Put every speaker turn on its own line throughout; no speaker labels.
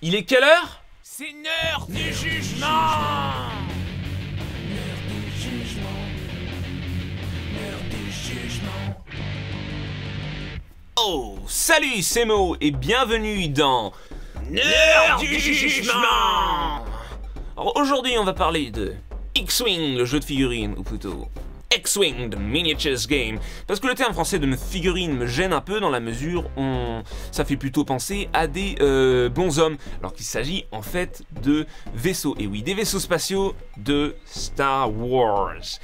Il est quelle heure?
C'est l'heure du jugement. L'heure du jugement. L'heure du jugement.
Oh, salut, c'est Mo et bienvenue dans
L'heure du jugement.
Alors aujourd'hui, on va parler de X-Wing, le jeu de figurines, ou plutôt X-Wing, the Miniatures Game. Parce que le terme français de figurine me gêne un peu dans la mesure où ça fait plutôt penser à des bonshommes, alors qu'il s'agit en fait de vaisseaux. Et oui, des vaisseaux spatiaux de Star Wars.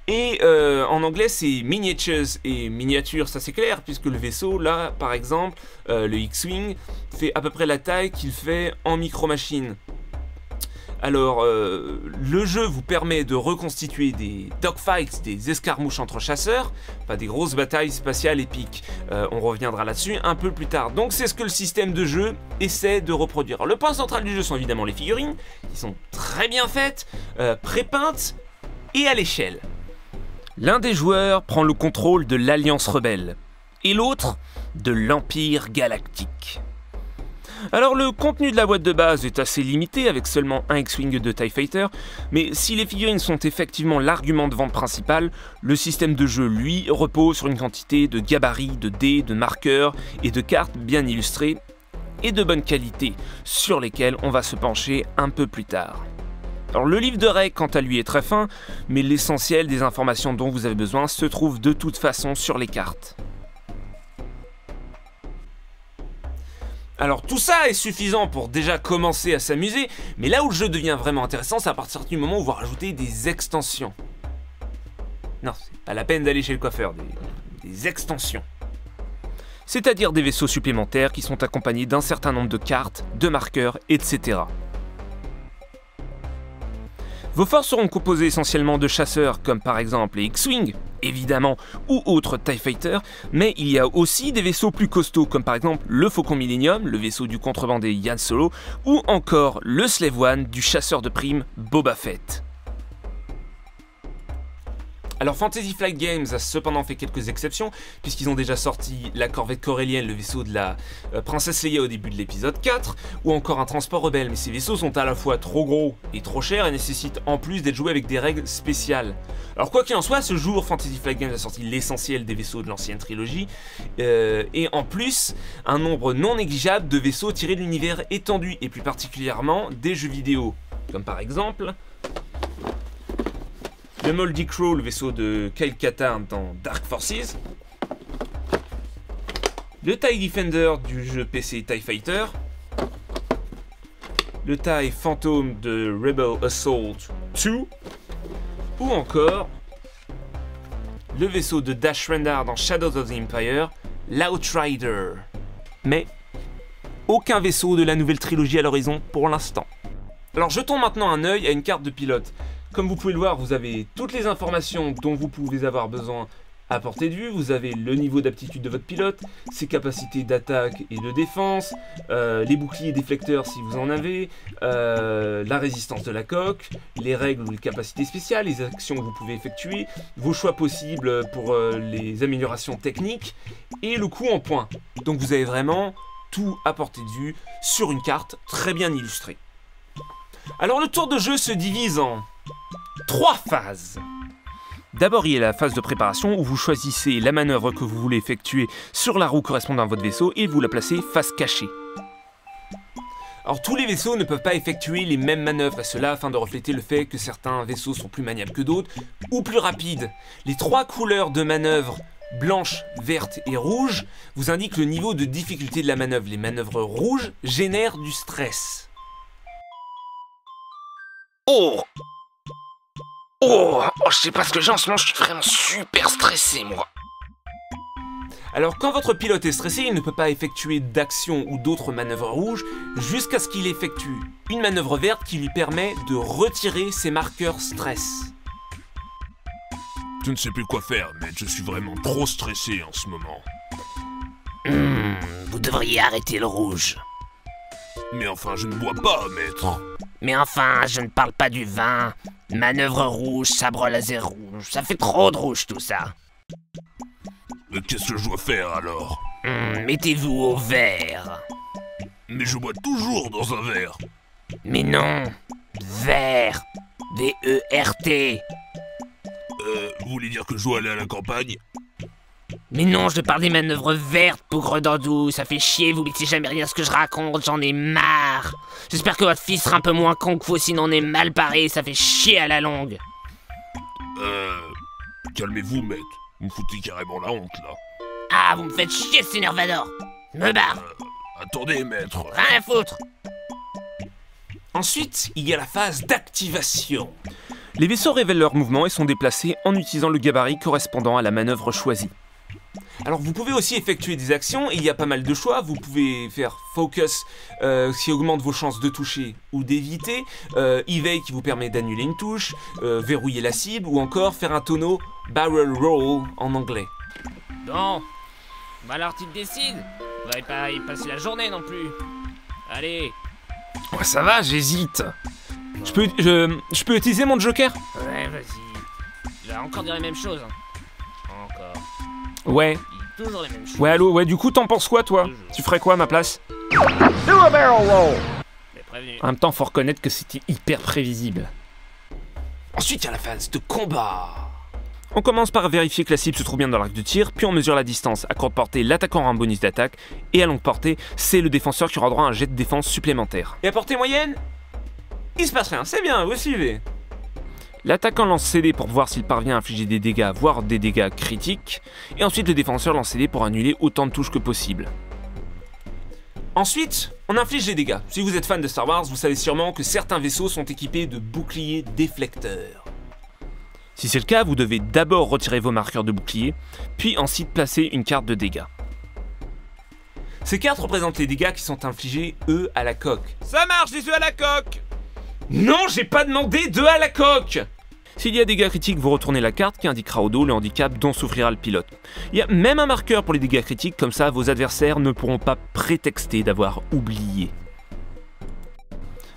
Et en anglais c'est miniatures, et miniature ça c'est clair, puisque le vaisseau là par exemple, le X-Wing, fait à peu près la taille qu'il fait en micro-machine. Alors le jeu vous permet de reconstituer des dogfights, des escarmouches entre chasseurs, pas des grosses batailles spatiales épiques. On reviendra là-dessus un peu plus tard. Donc c'est ce que le système de jeu essaie de reproduire. Alors, le point central du jeu sont évidemment les figurines, qui sont très bien faites, pré-peintes et à l'échelle. L'un des joueurs prend le contrôle de l'Alliance Rebelle, et l'autre de l'Empire Galactique. Alors le contenu de la boîte de base est assez limité, avec seulement un X-Wing de TIE Fighter, mais si les figurines sont effectivement l'argument de vente principal, le système de jeu, lui, repose sur une quantité de gabarits, de dés, de marqueurs et de cartes bien illustrées, et de bonne qualité, sur lesquelles on va se pencher un peu plus tard. Alors le livre de règles quant à lui est très fin, mais l'essentiel des informations dont vous avez besoin se trouve de toute façon sur les cartes. Alors tout ça est suffisant pour déjà commencer à s'amuser, mais là où le jeu devient vraiment intéressant, c'est à partir du moment où vous rajoutez des extensions. Non, c'est pas la peine d'aller chez le coiffeur, des extensions. C'est-à-dire des vaisseaux supplémentaires qui sont accompagnés d'un certain nombre de cartes, de marqueurs, etc. Vos forces seront composées essentiellement de chasseurs, comme par exemple les X-Wing, évidemment, ou autres TIE Fighter, mais il y a aussi des vaisseaux plus costauds, comme par exemple le Faucon Millennium, le vaisseau du contrebandier Han Solo, ou encore le Slave One du chasseur de primes Boba Fett. Alors Fantasy Flight Games a cependant fait quelques exceptions, puisqu'ils ont déjà sorti la corvette corélienne, le vaisseau de la princesse Leia au début de l'épisode 4, ou encore un transport rebelle, mais ces vaisseaux sont à la fois trop gros et trop chers et nécessitent en plus d'être joués avec des règles spéciales. Alors quoi qu'il en soit, ce jour Fantasy Flight Games a sorti l'essentiel des vaisseaux de l'ancienne trilogie, et en plus un nombre non négligeable de vaisseaux tirés de l'univers étendu, et plus particulièrement des jeux vidéo, comme par exemple le Moldy Crow, le vaisseau de Kyle Katarn dans Dark Forces, le TIE Defender du jeu PC TIE Fighter, le TIE Phantom de Rebel Assault 2, ou encore le vaisseau de Dash Rendar dans Shadows of the Empire, l'Outrider. Mais aucun vaisseau de la nouvelle trilogie à l'horizon pour l'instant. Alors jetons maintenant un œil à une carte de pilote. Comme vous pouvez le voir, vous avez toutes les informations dont vous pouvez avoir besoin à portée de vue. Vous avez le niveau d'aptitude de votre pilote, ses capacités d'attaque et de défense, les boucliers déflecteurs si vous en avez, la résistance de la coque, les règles ou les capacités spéciales, les actions que vous pouvez effectuer, vos choix possibles pour les améliorations techniques et le coût en points. Donc vous avez vraiment tout à portée de vue sur une carte très bien illustrée. Alors le tour de jeu se divise en 3 phases. D'abord, il y a la phase de préparation où vous choisissez la manœuvre que vous voulez effectuer sur la roue correspondant à votre vaisseau et vous la placez face cachée. Alors tous les vaisseaux ne peuvent pas effectuer les mêmes manœuvres, et cela afin de refléter le fait que certains vaisseaux sont plus maniables que d'autres ou plus rapides. Les 3 couleurs de manœuvre, blanche, verte et rouge, vous indiquent le niveau de difficulté de la manœuvre. Les manœuvres rouges génèrent du stress.
Oh, je sais pas ce que j'ai en ce moment, je suis vraiment super stressé, moi.
Alors quand votre pilote est stressé, il ne peut pas effectuer d'action ou d'autres manœuvres rouges jusqu'à ce qu'il effectue une manœuvre verte qui lui permet de retirer ses marqueurs stress.
Je ne sais plus quoi faire, mais je suis vraiment trop stressé en ce moment.
Vous devriez arrêter le rouge.
Mais enfin, je ne bois pas, maître.
Mais enfin, je ne parle pas du vin. Manœuvre rouge, sabre laser rouge, ça fait trop de rouge tout ça.
Mais qu'est-ce que je dois faire alors?
Mettez-vous au vert.
Mais je bois toujours dans un verre.
Mais non, vert. V-E-R-T.
Vous voulez dire que je dois aller à la campagne?
Mais non, je parle des manœuvres vertes, bougre d'andou. Ça fait chier, vous mettez jamais rien à ce que je raconte, j'en ai marre. J'espère que votre fils sera un peu moins con que vous, sinon on est mal paré, ça fait chier à la longue.
Calmez-vous, maître. Vous me foutez carrément la honte, là.
Ah, vous me faites chier, Seigneur Vador. Me barre,
Attendez, maître.
rien à foutre.
Ensuite, il y a la phase d'activation. Les vaisseaux révèlent leur mouvement et sont déplacés en utilisant le gabarit correspondant à la manœuvre choisie. Alors vous pouvez aussi effectuer des actions, et il y a pas mal de choix. Vous pouvez faire Focus qui augmente vos chances de toucher ou d'éviter, Evade qui vous permet d'annuler une touche, verrouiller la cible, ou encore faire un tonneau Barrel Roll en anglais.
Bon, bah alors tu te décides. Vous n'allez pas y passer la journée non plus. Allez.
Ouais, ça va, j'hésite. Je peux utiliser mon joker?
Ouais, vas-y. Il va encore dire les mêmes choses. Hein. Encore.
Ouais.
Il dit toujours les mêmes choses.
Ouais, allô, ouais, du coup, t'en penses quoi, toi?
Toujours.
Tu ferais quoi à ma place?
Mais prévenu.
En même temps, faut reconnaître que c'était hyper prévisible. Ensuite, il y a la phase de combat. On commence par vérifier que la cible se trouve bien dans l'arc de tir, puis on mesure la distance. À courte portée, l'attaquant aura un bonus d'attaque, et à longue portée, c'est le défenseur qui aura droit à un jet de défense supplémentaire. Et à portée moyenne, il se passe rien, c'est bien, vous suivez. L'attaquant lance CD pour voir s'il parvient à infliger des dégâts, voire des dégâts critiques, et ensuite le défenseur lance CD pour annuler autant de touches que possible. Ensuite, on inflige les dégâts. Si vous êtes fan de Star Wars, vous savez sûrement que certains vaisseaux sont équipés de boucliers déflecteurs. Si c'est le cas, vous devez d'abord retirer vos marqueurs de bouclier, puis ensuite placer une carte de dégâts. Ces cartes représentent les dégâts qui sont infligés, eux, à la coque. Ça marche, les œufs à la coque! Non, j'ai pas demandé d'œufs à la coque! S'il y a dégâts critiques, vous retournez la carte qui indiquera au dos le handicap dont souffrira le pilote. Il y a même un marqueur pour les dégâts critiques, comme ça vos adversaires ne pourront pas prétexter d'avoir oublié.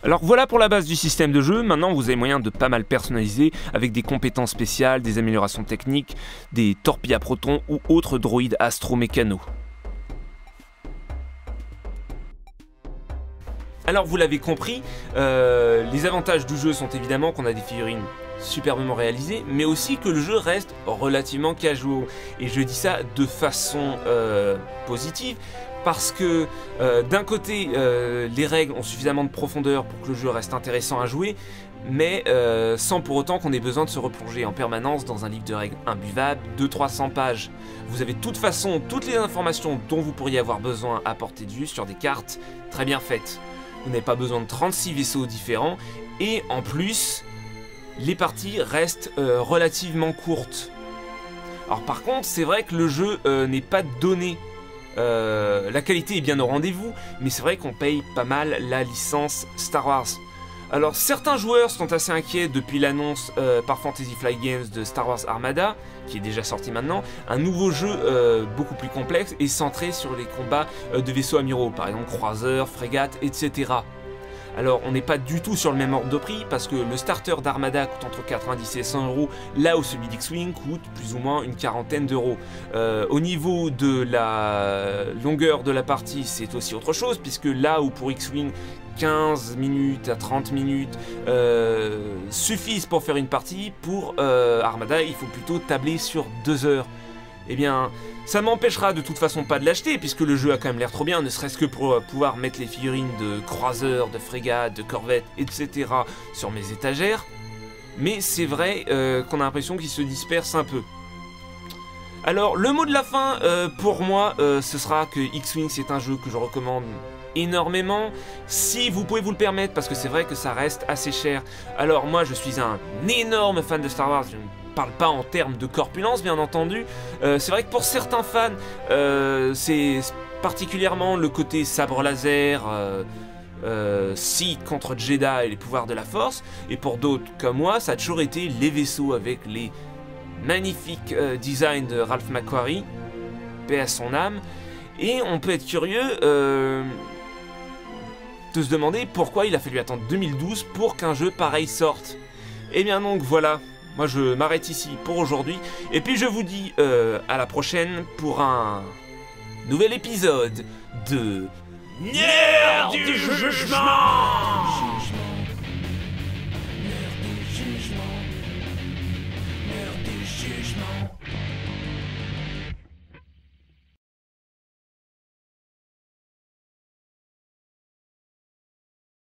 Alors voilà pour la base du système de jeu. Maintenant vous avez moyen de pas mal personnaliser avec des compétences spéciales, des améliorations techniques, des torpilles à protons ou autres droïdes astro-mécano. Alors vous l'avez compris, les avantages du jeu sont évidemment qu'on a des figurines superbement réalisées, mais aussi que le jeu reste relativement casual. Et je dis ça de façon positive, parce que d'un côté, les règles ont suffisamment de profondeur pour que le jeu reste intéressant à jouer, mais sans pour autant qu'on ait besoin de se replonger en permanence dans un livre de règles imbuvable de 300 pages. Vous avez de toute façon toutes les informations dont vous pourriez avoir besoin à portée de vue sur des cartes très bien faites. Vous n'avez pas besoin de 36 vaisseaux différents, et en plus, les parties restent relativement courtes. Alors par contre, c'est vrai que le jeu n'est pas donné. La qualité est bien au rendez-vous, mais c'est vrai qu'on paye pas mal la licence Star Wars. Alors certains joueurs sont assez inquiets depuis l'annonce par Fantasy Flight Games de Star Wars Armada, qui est déjà sorti maintenant, un nouveau jeu beaucoup plus complexe et centré sur les combats de vaisseaux amiraux, par exemple croiseurs, frégates, etc. Alors on n'est pas du tout sur le même ordre de prix, parce que le starter d'Armada coûte entre 90 et 100 €, là où celui d'X-Wing coûte plus ou moins une quarantaine d'euros. Au niveau de la longueur de la partie, c'est aussi autre chose, puisque là où pour X-Wing 15 minutes à 30 minutes suffisent pour faire une partie, pour Armada il faut plutôt tabler sur 2 heures. Eh bien, ça m'empêchera de toute façon pas de l'acheter, puisque le jeu a quand même l'air trop bien, ne serait-ce que pour pouvoir mettre les figurines de croiseurs, de frégates, de corvettes, etc. sur mes étagères. Mais c'est vrai qu'on a l'impression qu'il se disperse un peu. Alors, le mot de la fin, pour moi, ce sera que X-Wing, c'est un jeu que je recommande énormément, si vous pouvez vous le permettre, parce que c'est vrai que ça reste assez cher. Alors moi, je suis un énorme fan de Star Wars, je ne parle pas en termes de corpulence, bien entendu. C'est vrai que pour certains fans, c'est particulièrement le côté sabre laser, Sith contre Jedi et les pouvoirs de la Force, et pour d'autres comme moi, ça a toujours été les vaisseaux avec les magnifiques designs de Ralph McQuarrie, paix à son âme. Et on peut être curieux de se demander pourquoi il a fallu attendre 2012 pour qu'un jeu pareil sorte. Et bien donc voilà, moi je m'arrête ici pour aujourd'hui, et puis je vous dis à la prochaine pour un nouvel épisode de L'heure du jugement.
L'heure du jugement.